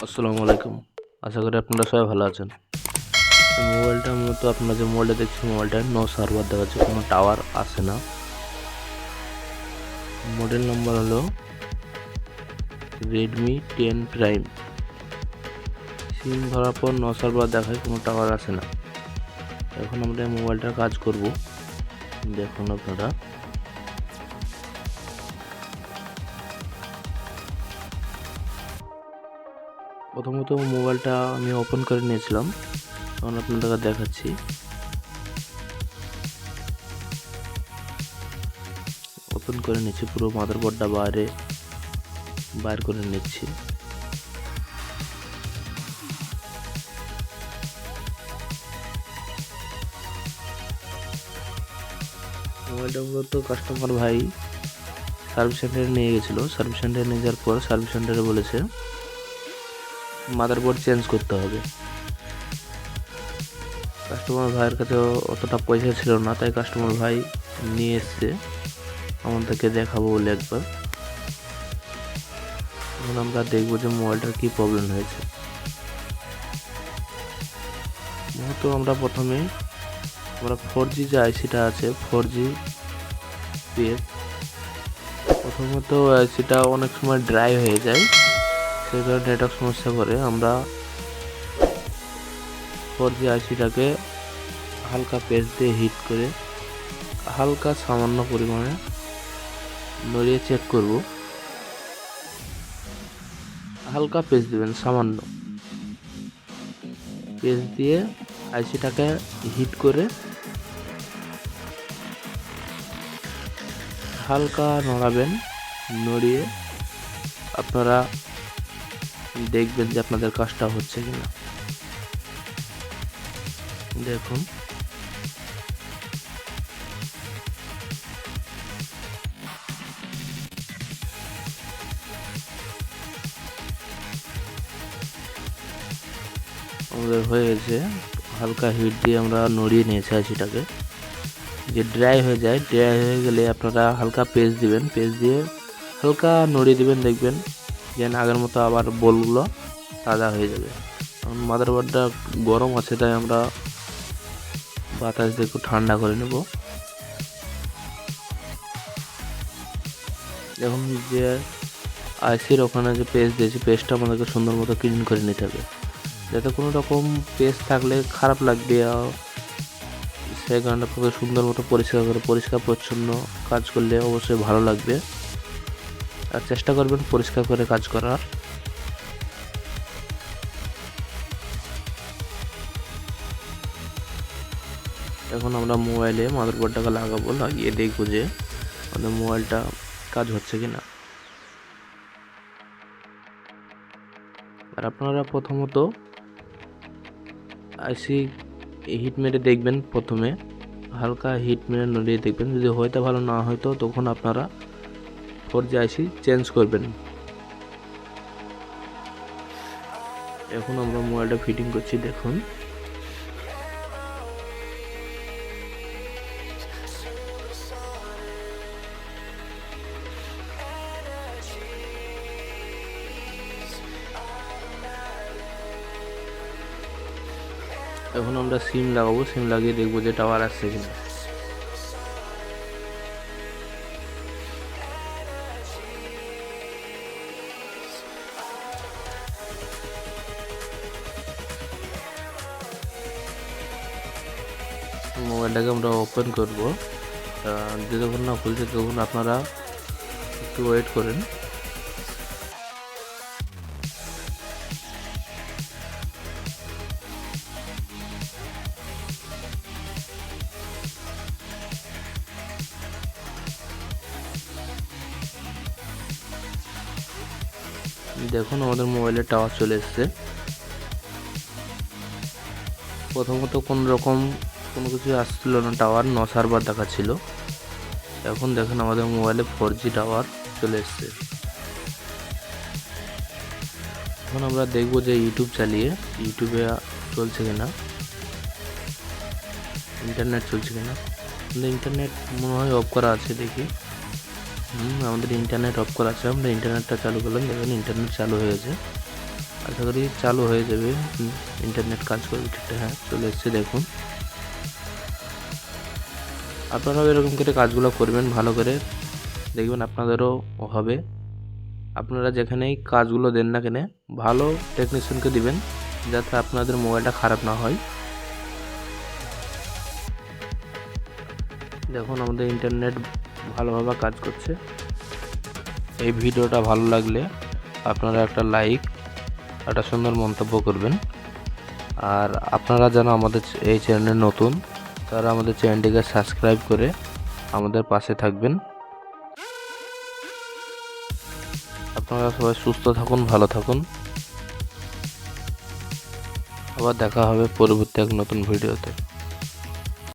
আসসালামু আলাইকুম। আশা করি আপনারা সবাই ভালো আছেন। মোবাইলটা মূলত আপনারা যে মোবাইলটা দেখছেন, মোবাইলটা নো সার্ভার দেখাচ্ছে, কোনো টাওয়ার আসে না। মডেল নাম্বার হলো রেডমি 10 প্রাইম। সিম ধরার পর নো সার্ভার দেখায়, কোনো টাওয়ার আসে না। এখন আমরা এই মোবাইলটার কাজ করব। দেখুন আপনারা, প্রথমত মোবাইলটা আমি ওপেন করে নিয়েছিলাম, তখন আপনাদেরকে দেখাচ্ছি। ওপেন করে নিচ্ছি, পুরো মাদারবোর্ডটা বাইর করে নিচ্ছি। মোবাইলটা মূলত কাস্টমার ভাই সার্ভিস সেন্টারে নিয়ে গেছিলো। সার্ভিস সেন্টারে নিয়ে যাওয়ার পর সার্ভিস সেন্টারে বলেছে মাদারবোর্ড চেঞ্জ করতে হবে। কাস্টমার ভাইয়ের কাছে অতটা পয়সা ছিল না, তাই কাস্টমার ভাই নিয়ে এসছে আমাদেরকে দেখাবো বলে একবার। এখন আমরা দেখবো যে মোবাইলটার কি প্রবলেম হয়েছে। মূলত প্রথমে 4G যে আইসিটা আছে, 4G PF, প্রথমত আইসিটা অনেক সময় ড্রাই হয়ে যায়, সেই কারণে নেটওয়ার্ক সমস্যা করে। আমরা 4G আইসিটাকে হালকা পেস্ট দিয়ে হিট করে হালকা সামান্য পরিমাণে নড়িয়ে চেক করব। হালকা পেস্ট দিবেন, সামান্য পেস্ট দিয়ে আইসিটাকে হিট করে হালকা নড়াবেন। নড়িয়ে আপনারা দেখবেন যে আপনাদের কাজটা হচ্ছে কিনা। দেখুন, আমাদের হয়ে গেছে। হালকা হিট দিয়ে আমরা নড়িয়ে নিয়েছি আইসিটাকে। যে ড্রাই হয়ে যায়, ড্রাই হয়ে গেলে আপনারা হালকা পেস্ট দিবেন, পেস্ট দিয়ে হালকা নড়িয়ে দিবেন। দেখবেন যেন আগের মতো আবার বলগুলো তাজা হয়ে যাবে। কারণ মাদারবোর্ডটা গরম আছে, তাই আমরা বাতাস দিয়ে একটু ঠান্ডা করে নেব। এখন যে আইসির ওখানে যে পেস্ট দিয়েছি, পেস্টটা আমাদেরকে সুন্দর মতো ক্লিন করে নিতে হবে, যাতে কোনো রকম পেস্ট থাকলে খারাপ লাগবে। সেই কারণে আপনাকে সুন্দর মতো পরিষ্কার পরিচ্ছন্ন কাজ করলে অবশ্যই ভালো লাগবে। আর চেষ্টা করবেন পরিষ্কার করে কাজ করার। এখন আমরা মোবাইলে মাদারবোর্ডটাকে লাগাবো, লাগিয়ে দেখবো যে আমাদের মোবাইলটা কাজ হচ্ছে কিনা। আর আপনারা প্রথমত আইসি হিট মেরে দেখবেন, প্রথমে হালকা হিট মেরে নড়িয়ে দেখবেন। যদি হয়তো ভালো না হয়তো তখন আপনারা 4G আইসি চেঞ্জ করবেন। এখন আমরা মোবাইলটা ফিটিং করছি, দেখুন। এখন আমরা সিম লাগাবো, সিম লাগিয়ে দেখবো যে টাওয়ার আসছে কিনা। মোবাইলটাকে আমরা ওপেন করবো। যতক্ষণ না খুলছে তখন আপনারা একটু ওয়েট করেন। দেখুন, আমাদের মোবাইলে টাওয়ার চলে এসছে। প্রথমত কোনো কিছু আসছিল না, টাওয়ার নো সার্ভার দেখাচ্ছিল। এখন দেখুন আমাদের মোবাইলে 4G টাওয়ার চলে এসছে। এখন আমরা দেখব যে ইউটিউব চালিয়ে ইউটিউবে চলছে কিনা, ইন্টারনেট চলছে কিনা। আমাদের ইন্টারনেট মনে হয় অফ করা আছে, দেখি। আমাদের ইন্টারনেট অফ করা আছে। আমরা ইন্টারনেটটা চালু করলাম, দেখুন ইন্টারনেট চালু হয়ে গেছে। আশা করি চালু হয়ে যাবে, ইন্টারনেট কাজ করবে ঠিকঠাক। হ্যাঁ, চলে এসছে দেখুন। আপনারাও এরকম করে কাজগুলো করবেন ভালো করে, দেখবেন আপনাদেরও হবে। আপনারা যেখানেই কাজগুলো দেন না কেন ভালো টেকনিশিয়ানকে দিবেন, যাতে আপনাদের মোবাইলটা খারাপ না হয়। দেখুন আমাদের ইন্টারনেট ভালোভাবে কাজ করছে। এই ভিডিওটা ভালো লাগলে আপনারা একটা লাইক, একটা সুন্দর মন্তব্য করবেন। আর আপনারা যেন আমাদের এই চ্যানেলে নতুন, তারা আমাদের চ্যানেলটিকে সাবস্ক্রাইব করে আমাদের পাশে থাকবেন। আপনারা সবাই সুস্থ থাকুন, ভালো থাকুন। আবার দেখা হবে পরবর্তী এক নতুন ভিডিওতে।